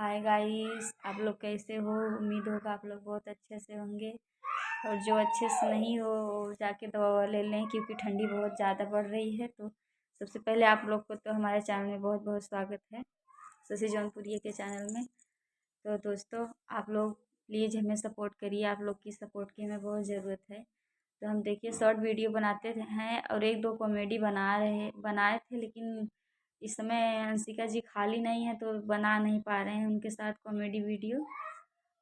Hi guys, आप लोग कैसे हो। उम्मीद होगा आप लोग बहुत अच्छे से होंगे। और जो अच्छे से नहीं हो वो जाके दवा ववा ले लें, क्योंकि ठंडी बहुत ज़्यादा बढ़ रही है। तो सबसे पहले आप लोग को तो हमारे चैनल में बहुत बहुत स्वागत है, शशि जौनपुरिया के चैनल में। तो दोस्तों, आप लोग प्लीज़ हमें सपोर्ट करिए, आप लोग की सपोर्ट की हमें बहुत ज़रूरत है। तो हम देखिए शॉर्ट वीडियो बनाते हैं और एक दो कॉमेडी बनाए थे, लेकिन इस समय हंसिका जी खाली नहीं है तो बना नहीं पा रहे हैं उनके साथ कॉमेडी वीडियो।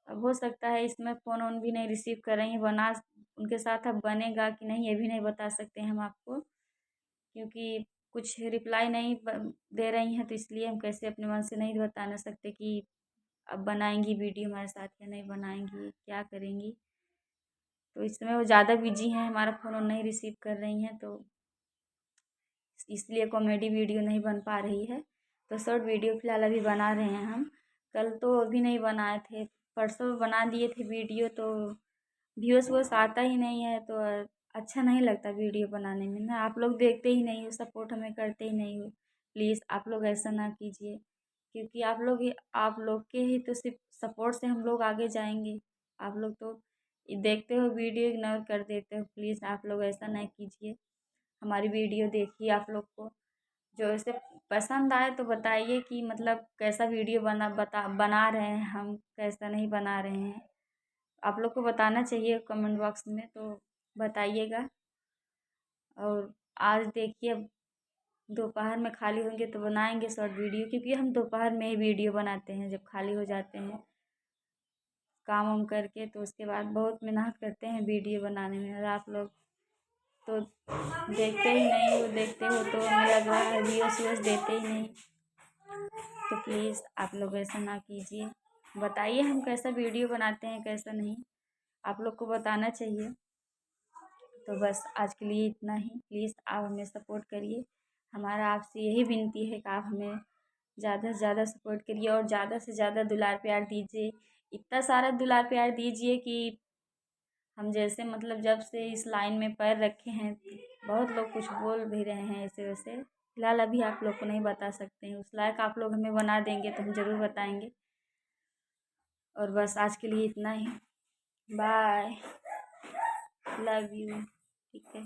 अब हो सकता है इसमें फ़ोन वोन भी नहीं रिसीव कर रही हैं, बना उनके साथ अब बनेगा कि नहीं ये भी नहीं बता सकते हम आपको, क्योंकि कुछ रिप्लाई नहीं दे रही हैं। तो इसलिए हम कैसे अपने मन से नहीं बता ना सकते कि अब बनाएंगी वीडियो हमारे साथ या नहीं बनाएंगी, क्या करेंगी। तो इस समय वो ज़्यादा बिजी हैं, हमारा फ़ोन नहीं रिसीव कर रही हैं, तो इसलिए कॉमेडी वीडियो नहीं बन पा रही है। तो शॉर्ट वीडियो फ़िलहाल अभी बना रहे हैं हम। कल तो अभी नहीं बनाए थे, परसों बना दिए थे वीडियो। तो व्यूअर्स वूअर्स आता ही नहीं है, तो अच्छा नहीं लगता वीडियो बनाने में ना। आप लोग देखते ही नहीं हो, सपोर्ट हमें करते ही नहीं हो। प्लीज़ आप लोग ऐसा ना कीजिए, क्योंकि आप लोग के ही तो सिर्फ सपोर्ट से हम लोग आगे जाएंगे। आप लोग तो देखते हो वीडियो इग्नोर कर देते हो। प्लीज़ आप लोग ऐसा ना कीजिए, हमारी वीडियो देखिए। आप लोग को जो ऐसे पसंद आए तो बताइए कि मतलब कैसा वीडियो बना रहे हैं हम, कैसा नहीं बना रहे हैं। आप लोग को बताना चाहिए कमेंट बॉक्स में, तो बताइएगा। और आज देखिए, अब दोपहर में खाली होंगे तो बनाएंगे शॉर्ट वीडियो, क्योंकि हम दोपहर में ही वीडियो बनाते हैं जब खाली हो जाते हैं काम वाम करके। तो उसके बाद बहुत मेहनत करते हैं वीडियो बनाने में, और आप लोग तो देखते ही नहीं हो। देखते हो तो हमें लग रहा है व्यूअर्स व्यूअर्स देते ही नहीं। तो प्लीज़ आप लोग ऐसा ना कीजिए, बताइए हम कैसा वीडियो बनाते हैं कैसा नहीं, आप लोग को बताना चाहिए। तो बस आज के लिए इतना ही। प्लीज़ आप हमें सपोर्ट करिए, हमारा आपसे यही विनती है कि आप हमें ज़्यादा से ज़्यादा सपोर्ट करिए और ज़्यादा से ज़्यादा दुलार प्यार दीजिए। इतना सारा दुलार प्यार दीजिए कि हम जैसे मतलब जब से इस लाइन में पैर रखे हैं, बहुत लोग कुछ बोल भी रहे हैं ऐसे वैसे। फिलहाल अभी आप लोग को नहीं बता सकते हैं, उस लायक आप लोग हमें बना देंगे तो हम ज़रूर बताएंगे। और बस आज के लिए इतना ही। Bye, love you. ठीक है।